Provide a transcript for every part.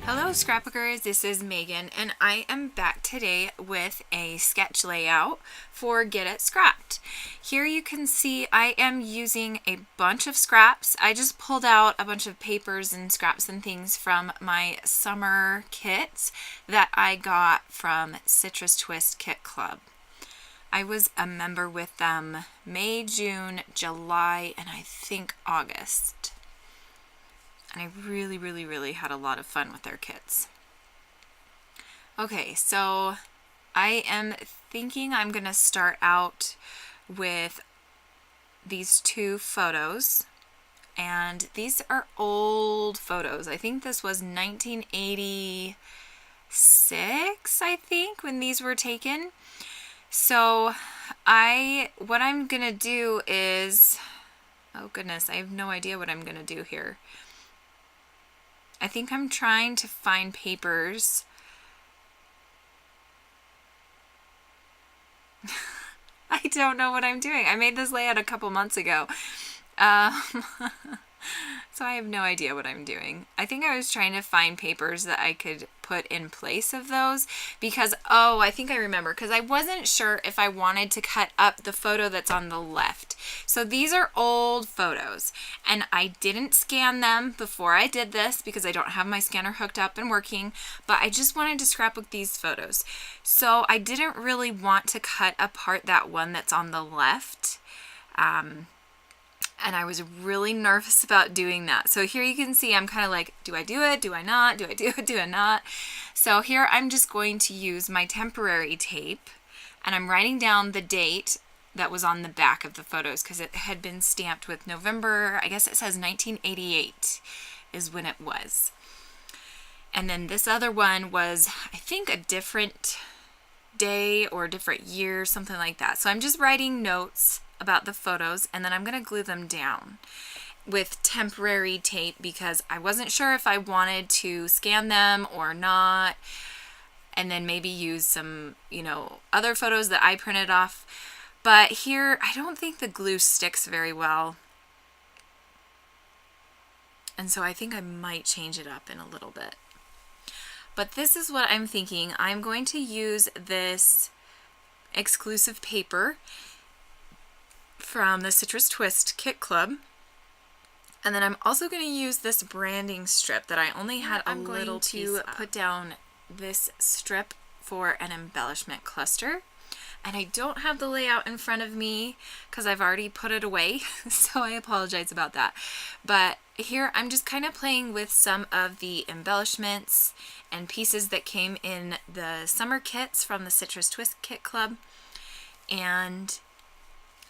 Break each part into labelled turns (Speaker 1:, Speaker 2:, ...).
Speaker 1: Hello scrapbookers, this is Megan and I am back today with a sketch layout for Get It Scrapped. Here you can see I am using a bunch of scraps. I just pulled out a bunch of papers and scraps and things from my summer kits that I got from Citrus Twist Kit Club. I was a member with them May, June, July, and I think August. And I really had a lot of fun with their kits. Okay, so I am thinking I'm going to start out with these two photos. And these are old photos. I think this was 1986, I think, when these were taken. So what I'm going to do is, oh goodness, I have no idea what I'm going to do here. I think I'm trying to find papers. I don't know what I'm doing. I made this layout a couple months ago. So I have no idea what I'm doing. I think I was trying to find papers that I could put in place of those because, oh, I think I remember, because I wasn't sure if I wanted to cut up the photo that's on the left. So these are old photos and I didn't scan them before I did this because I don't have my scanner hooked up and working, but I just wanted to scrapbook these photos. So I didn't really want to cut apart that one that's on the left. And I was really nervous about doing that. So here you can see I'm kind of like, do I do it? Do I not? Do I do it? Do I not? So here I'm just going to use my temporary tape and I'm writing down the date that was on the back of the photos because it had been stamped with November, I guess it says 1988 is when it was. And then this other one was, I think, a different day or a different year, something like that. So I'm just writing notes about the photos and then I'm going to glue them down with temporary tape because I wasn't sure if I wanted to scan them or not, and then maybe use some, other photos that I printed off. But here, I don't think the glue sticks very well. And so I think I might change it up in a little bit. But this is what I'm thinking. I'm going to use this exclusive paper from the Citrus Twist Kit Club. And then I'm also going to use this branding strip that I only had a little piece of. I'm going to put down this strip for an embellishment cluster. And I don't have the layout in front of me because I've already put it away, so I apologize about that. But here I'm just kind of playing with some of the embellishments and pieces that came in the summer kits from the Citrus Twist Kit Club. And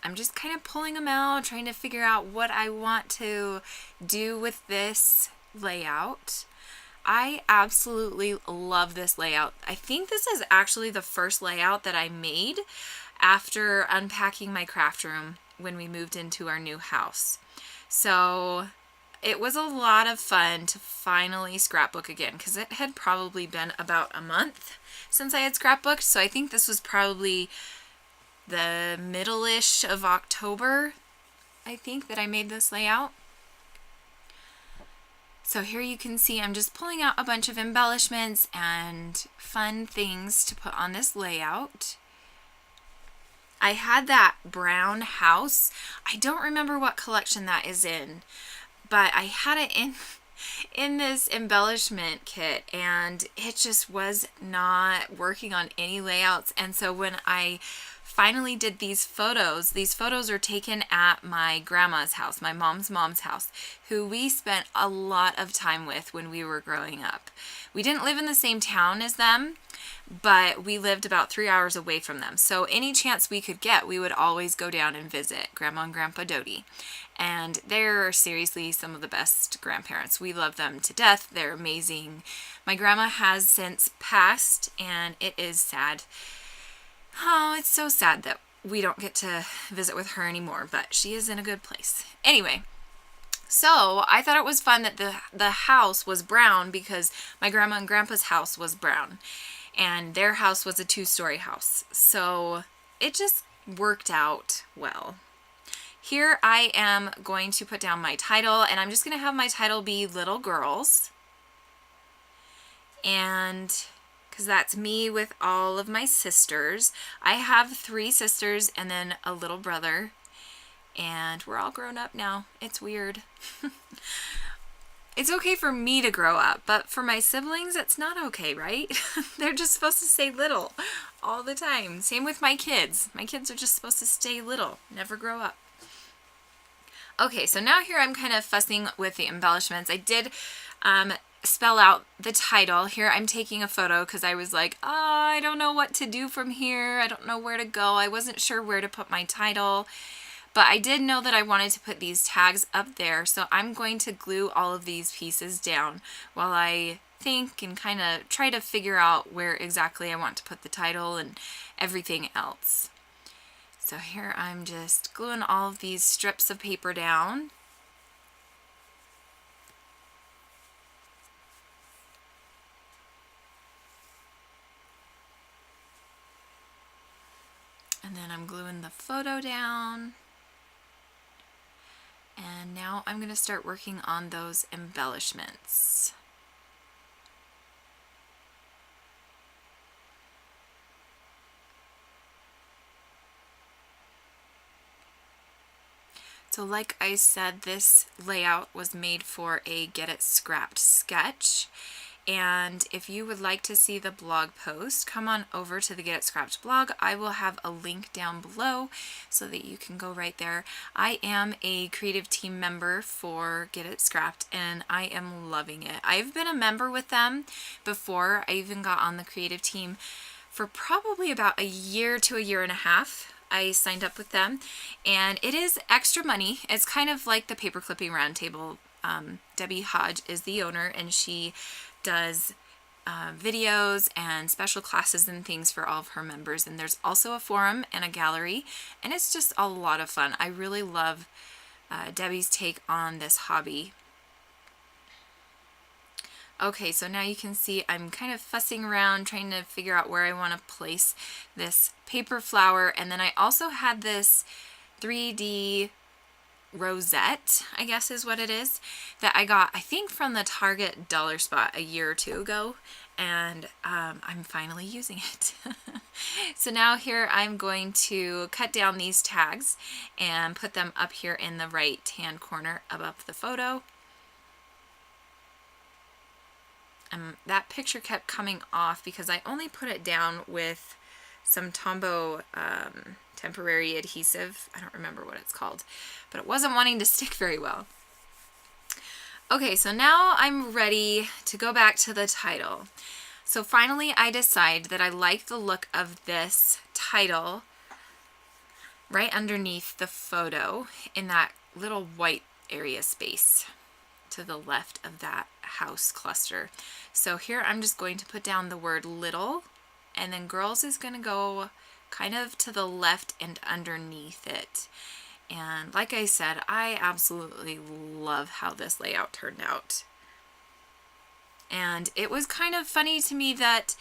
Speaker 1: I'm just kind of pulling them out, trying to figure out what I want to do with this layout. I absolutely love this layout. I think this is actually the first layout that I made after unpacking my craft room when we moved into our new house. So it was a lot of fun to finally scrapbook again because it had probably been about a month since I had scrapbooked. So I think this was probably the middle-ish of October, I think, that I made this layout. So here you can see I'm just pulling out a bunch of embellishments and fun things to put on this layout. I had that brown house. I don't remember what collection that is in, but I had it in this embellishment kit and it just was not working on any layouts. And so when I finally did these photos are taken at my grandma's house, my mom's house, who we spent a lot of time with when we were growing up. We didn't live in the same town as them, but we lived about 3 hours away from them. So any chance we could get, we would always go down and visit Grandma and Grandpa Doty. And they're seriously some of the best grandparents. We love them to death. They're amazing. My grandma has since passed, and it is sad. Oh, it's so sad that we don't get to visit with her anymore, but she is in a good place. Anyway, so I thought it was fun that the house was brown because my grandma and grandpa's house was brown and their house was a 2-story house. So it just worked out well. Here I am going to put down my title, and I'm just going to have my title be Little Girls. and because that's me with all of my sisters. I have 3 sisters and then a little brother, and we're all grown up now. It's weird. It's okay for me to grow up, but for my siblings, it's not okay, right? They're just supposed to stay little all the time. Same with my kids. My kids are just supposed to stay little, never grow up. Okay, so now here I'm kind of fussing with the embellishments. I did spell out the title. Here I'm taking a photo because I was like, oh, I don't know what to do from here. I don't know where to go. I wasn't sure where to put my title. But I did know that I wanted to put these tags up there, so I'm going to glue all of these pieces down while I think and kind of try to figure out where exactly I want to put the title and everything else. So here I'm just gluing all of these strips of paper down. And then I'm gluing the photo down. And now I'm going to start working on those embellishments. So like I said, this layout was made for a Get It Scrapped sketch. And if you would like to see the blog post, come on over to the Get It Scrapped blog. I will have a link down below so that you can go right there. I am a creative team member for Get It Scrapped, and I am loving it. I've been a member with them before I even got on the creative team for probably about a year to a year and a half. I signed up with them, and it is extra money. It's kind of like the paper clipping roundtable. Debbie Hodge is the owner, and she does videos and special classes and things for all of her members. And there's also a forum and a gallery, and it's just a lot of fun. I really love Debbie's take on this hobby. Okay, so now you can see I'm kind of fussing around trying to figure out where I want to place this paper flower. And then I also had this 3D rosette, I guess is what it is, that I got, I think, from the Target dollar spot a year or 2 ago, and I'm finally using it. So now here I'm going to cut down these tags and put them up here in the right hand corner above the photo. That picture kept coming off because I only put it down with some Tombow temporary adhesive. I don't remember what it's called, but it wasn't wanting to stick very well. Okay, so now I'm ready to go back to the title. So finally I decide that I like the look of this title right underneath the photo in that little white area space to the left of that house cluster. So here I'm just going to put down the word little, and then girls is going to go kind of to the left and underneath it. And like I said, I absolutely love how this layout turned out. And it was kind of funny to me that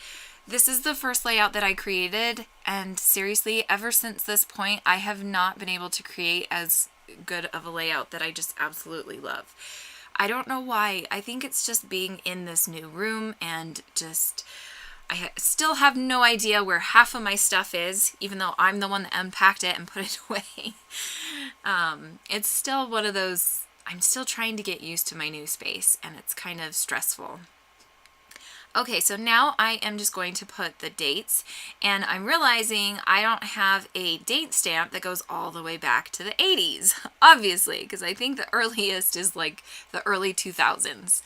Speaker 1: this is the first layout that I created, and seriously, ever since this point, I have not been able to create as good of a layout that I just absolutely love. I don't know why. I think it's just being in this new room and just, I still have no idea where half of my stuff is, even though I'm the one that unpacked it and put it away. It's still one of those, I'm still trying to get used to my new space, and it's kind of stressful. Okay, so now I am just going to put the dates, and I'm realizing I don't have a date stamp that goes all the way back to the 80s, obviously, because I think the earliest is like the early 2000s.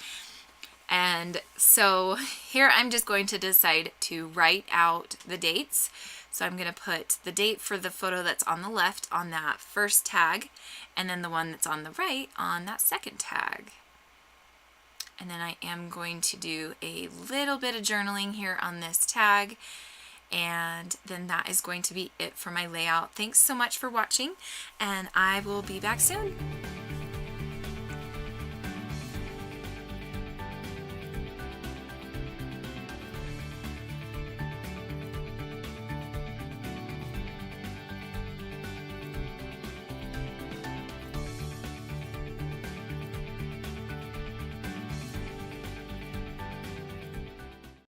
Speaker 1: And so here I'm just going to decide to write out the dates. So I'm going to put the date for the photo that's on the left on that first tag, and then the one that's on the right on that second tag. And then I am going to do a little bit of journaling here on this tag, and then that is going to be it for my layout. Thanks so much for watching, and I will be back soon.